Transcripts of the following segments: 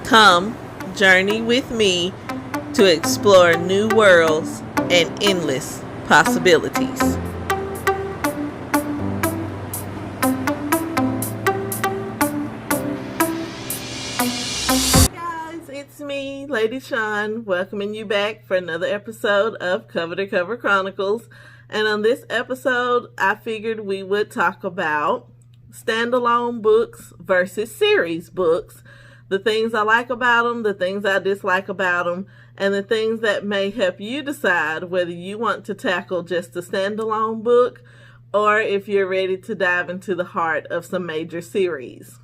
Come, journey with me to explore new worlds and endless possibilities. Hey guys, it's me, Lady Sean, welcoming you back for another episode of Cover to Cover Chronicles. And on this episode, I figured we would talk about standalone books versus series books. The things I like about them, the things I dislike about them, and the things that may help you decide whether you want to tackle just a standalone book or if you're ready to dive into the heart of some major series.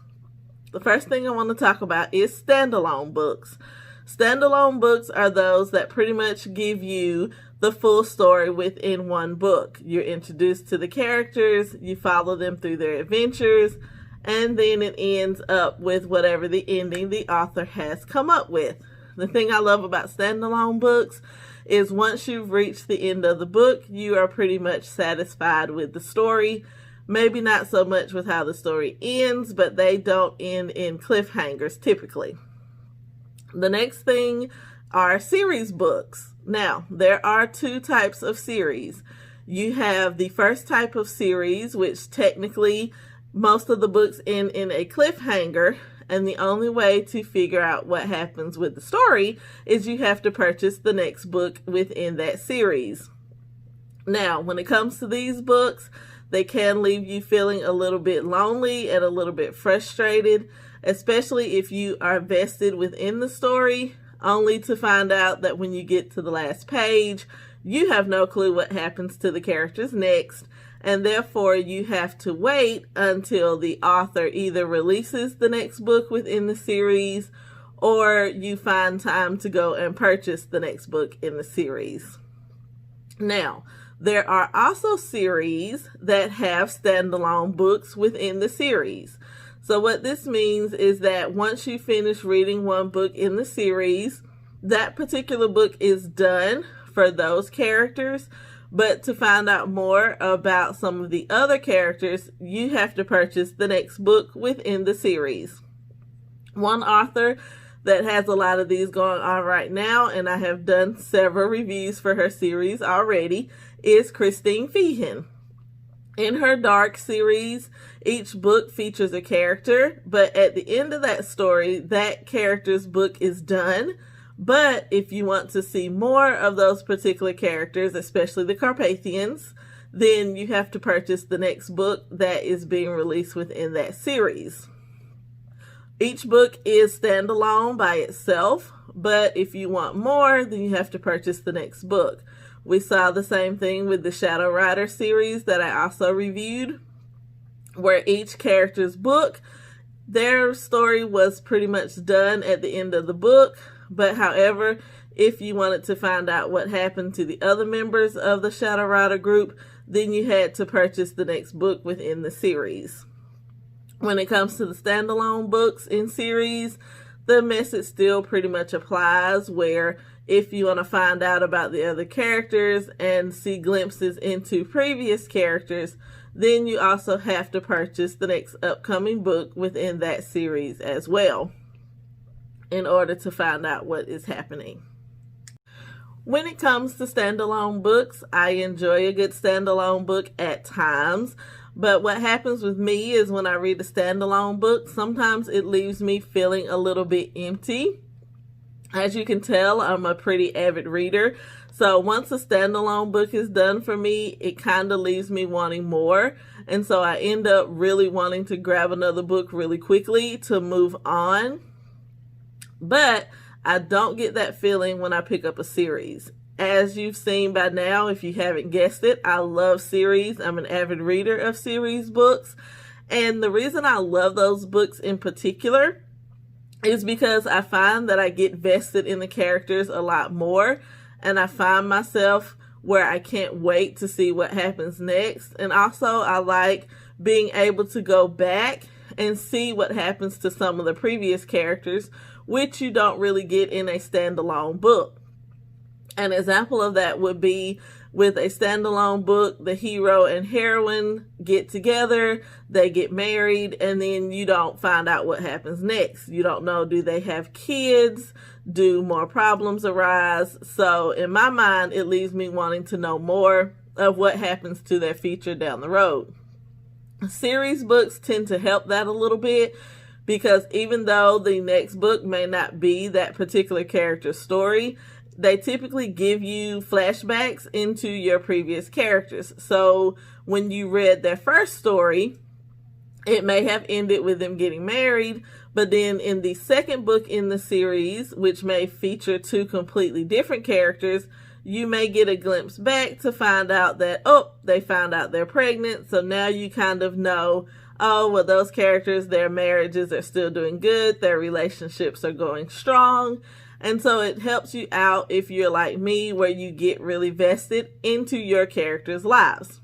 The first thing I want to talk about is standalone books. Standalone books are those that pretty much give you the full story within one book. You're introduced to the characters, you follow them through their adventures, and then it ends up with whatever the ending the author has come up with. The thing I love about standalone books is once you've reached the end of the book, you are pretty much satisfied with the story. Maybe not so much with how the story ends, but they don't end in cliffhangers typically. The next thing are series books. Now, there are two types of series. You have the first type of series, which technically most of the books end in a cliffhanger, and the only way to figure out what happens with the story is you have to purchase the next book within that series. Now, when it comes to these books, they can leave you feeling a little bit lonely and a little bit frustrated, especially if you are vested within the story, only to find out that when you get to the last page, you have no clue what happens to the characters next, and therefore you have to wait until the author either releases the next book within the series or you find time to go and purchase the next book in the series. Now, there are also series that have standalone books within the series. So what this means is that once you finish reading one book in the series, that particular book is done for those characters. But to find out more about some of the other characters, you have to purchase the next book within the series. One author that has a lot of these going on right now, and I have done several reviews for her series already, is Christine Feehan. In her Dark series, each book features a character, but at the end of that story, that character's book is done. But if you want to see more of those particular characters, especially the Carpathians, then you have to purchase the next book that is being released within that series. Each book is standalone by itself, but if you want more, then you have to purchase the next book. We saw the same thing with the Shadow Rider series that I also reviewed, where each character's book, their story was pretty much done at the end of the book. But however, if you wanted to find out what happened to the other members of the Shadow Rider group, then you had to purchase the next book within the series. When it comes to the standalone books in series, the message still pretty much applies, where if you want to find out about the other characters and see glimpses into previous characters, then you also have to purchase the next upcoming book within that series as well, in order to find out what is happening. When it comes to standalone books, I enjoy a good standalone book at times, but what happens with me is when I read a standalone book, sometimes it leaves me feeling a little bit empty. As you can tell, I'm a pretty avid reader, so once a standalone book is done for me, it kind of leaves me wanting more, and so I end up really wanting to grab another book really quickly to move on. But I don't get that feeling when I pick up a series. As you've seen by now, if you haven't guessed it, I love series. I'm an avid reader of series books. And the reason I love those books in particular is because I find that I get vested in the characters a lot more. And I find myself where I can't wait to see what happens next. And also I like being able to go back and see what happens to some of the previous characters, which you don't really get in a standalone book. An example of that would be with a standalone book, the hero and heroine get together, they get married, and then you don't find out what happens next. You don't know, do they have kids? Do more problems arise? So in my mind, it leaves me wanting to know more of what happens to their future down the road. Series books tend to help that a little bit, because even though the next book may not be that particular character's story, they typically give you flashbacks into your previous characters. So when you read their first story, it may have ended with them getting married, but then in the second book in the series, which may feature two completely different characters, you may get a glimpse back to find out that, oh, they found out they're pregnant. So now you kind of know, oh, well, those characters, their marriages are still doing good. Their relationships are going strong. And so it helps you out if you're like me, where you get really vested into your characters' lives.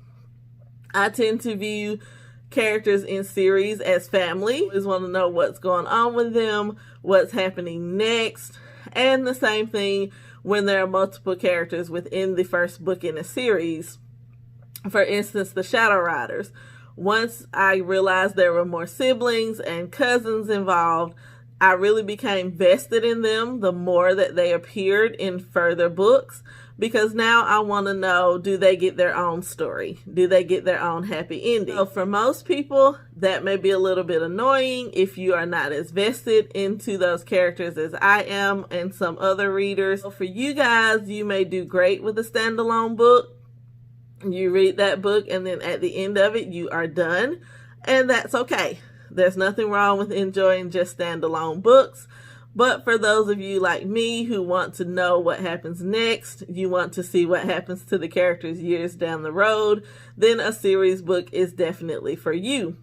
I tend to view characters in series as family. I just want to know what's going on with them, what's happening next. And the same thing when there are multiple characters within the first book in a series. For instance, the Shadow Riders. Once I realized there were more siblings and cousins involved, I really became vested in them the more that they appeared in further books, because now I want to know, do they get their own story? Do they get their own happy ending? So for most people, that may be a little bit annoying if you are not as vested into those characters as I am and some other readers. So for you guys, you may do great with a standalone book. You read that book and then at the end of it, you are done. And that's okay. There's nothing wrong with enjoying just standalone books. But for those of you like me who want to know what happens next, you want to see what happens to the characters years down the road, then a series book is definitely for you.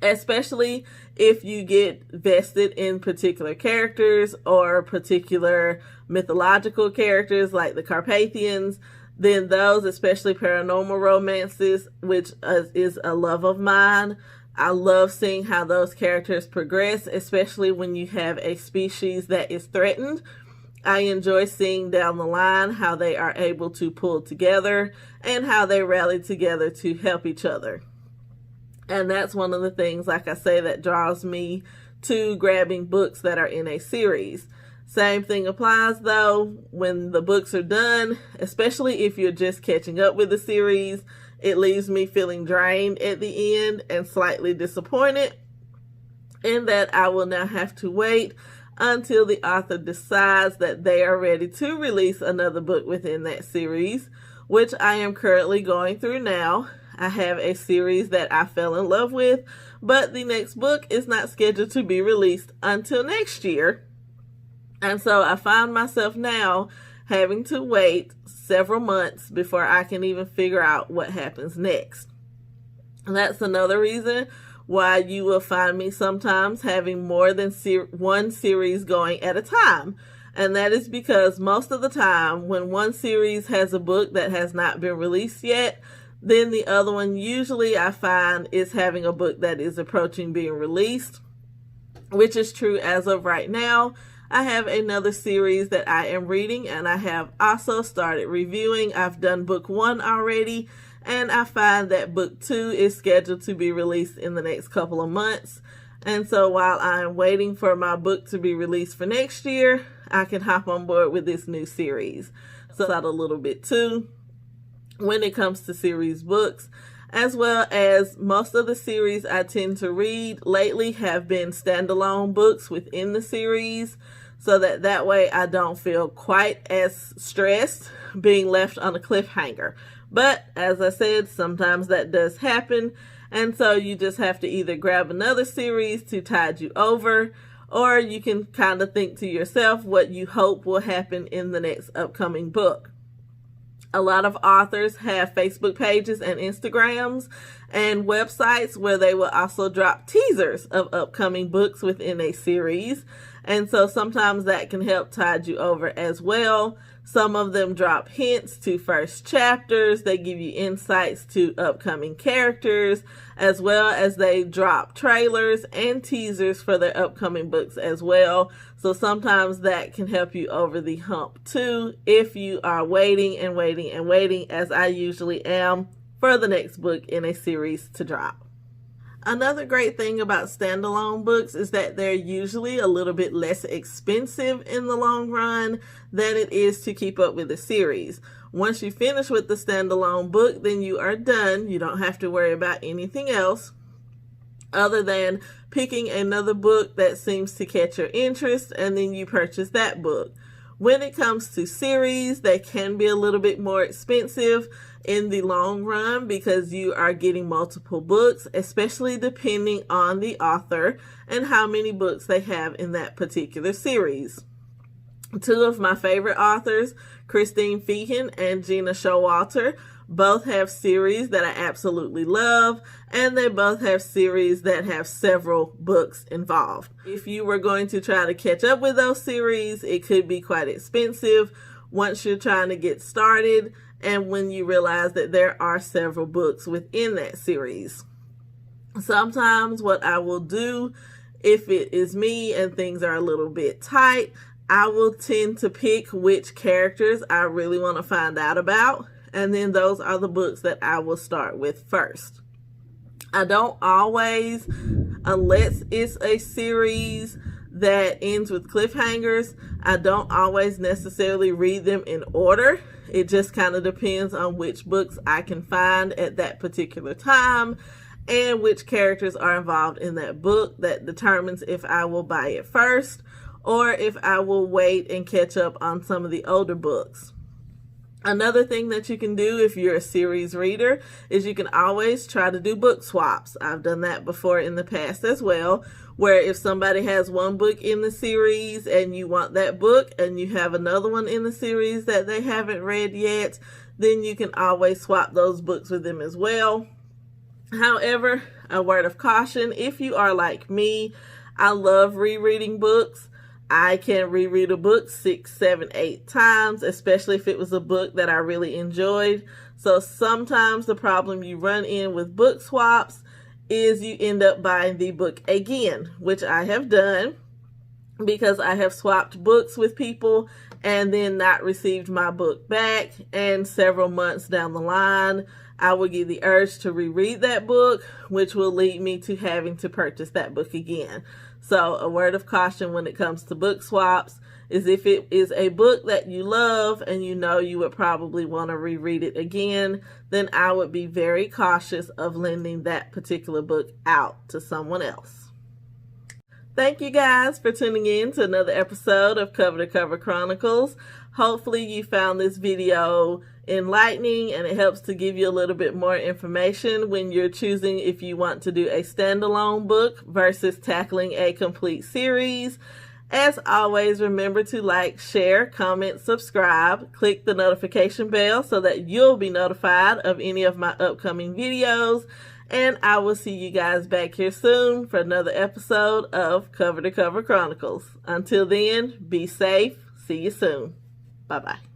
Especially if you get vested in particular characters or particular mythological characters like the Carpathians, then those, especially paranormal romances, which is a love of mine. I love seeing how those characters progress, especially when you have a species that is threatened. I enjoy seeing down the line how they are able to pull together and how they rally together to help each other. And that's one of the things, like I say, that draws me to grabbing books that are in a series. Same thing applies though when the books are done, especially if you're just catching up with the series. It leaves me feeling drained at the end and slightly disappointed in that I will now have to wait until the author decides that they are ready to release another book within that series, which I am currently going through now. I have a series that I fell in love with, but the next book is not scheduled to be released until next year. And so I find myself now having to wait several months before I can even figure out what happens next. And that's another reason why you will find me sometimes having more than one series going at a time. And that is because most of the time when one series has a book that has not been released yet, then the other one usually I find is having a book that is approaching being released, which is true as of right now. I have another series that I am reading and I have also started reviewing. I've done book 1 already, and I find that book 2 is scheduled to be released in the next couple of months. And so while I'm waiting for my book to be released for next year, I can hop on board with this new series. So out a little bit too when it comes to series books, as well as most of the series I tend to read lately have been standalone books within the series, so that way I don't feel quite as stressed being left on a cliffhanger. But as I said, sometimes that does happen, and so you just have to either grab another series to tide you over, or you can kind of think to yourself what you hope will happen in the next upcoming book. A lot of authors have Facebook pages and Instagrams and websites where they will also drop teasers of upcoming books within a series. And so sometimes that can help tide you over as well. Some of them drop hints to first chapters. They give you insights to upcoming characters, as well as they drop trailers and teasers for their upcoming books as well. So sometimes that can help you over the hump too, if you are waiting and waiting and waiting, as I usually am, for the next book in a series to drop. Another great thing about standalone books is that they're usually a little bit less expensive in the long run than it is to keep up with the series. Once you finish with the standalone book, then you are done. You don't have to worry about anything else other than picking another book that seems to catch your interest, and then you purchase that book. When it comes to series, they can be a little bit more expensive in the long run because you are getting multiple books, especially depending on the author and how many books they have in that particular series. Two of my favorite authors, Christine Feehan and Gina Showalter, both have series that I absolutely love, and they both have series that have several books involved. If you were going to try to catch up with those series, it could be quite expensive once you're trying to get started and when you realize that there are several books within that series. Sometimes what I will do, if it is me and things are a little bit tight, I will tend to pick which characters I really want to find out about, and then those are the books that I will start with first. I don't always, unless it's a series that ends with cliffhangers, I don't always necessarily read them in order. It just kind of depends on which books I can find at that particular time and which characters are involved in that book. That determines if I will buy it first or if I will wait and catch up on some of the older books. Another thing that you can do if you're a series reader is you can always try to do book swaps. I've done that before in the past as well, where if somebody has one book in the series and you want that book and you have another one in the series that they haven't read yet, then you can always swap those books with them as well. However, a word of caution, if you are like me, I love rereading books. I can reread a book 6, 7, 8 times, especially if it was a book that I really enjoyed. So sometimes the problem you run in with book swaps is you end up buying the book again, which I have done because I have swapped books with people and then not received my book back. And several months down the line, I will get the urge to reread that book, which will lead me to having to purchase that book again. So a word of caution when it comes to book swaps is if it is a book that you love and you know you would probably want to reread it again, then I would be very cautious of lending that particular book out to someone else. Thank you guys for tuning in to another episode of Cover to Cover Chronicles. Hopefully you found this video enlightening and it helps to give you a little bit more information when you're choosing if you want to do a standalone book versus tackling a complete series. As always, remember to like, share, comment, subscribe, click the notification bell so that you'll be notified of any of my upcoming videos. And I will see you guys back here soon for another episode of Cover to Cover Chronicles. Until then, be safe. See you soon. Bye-bye.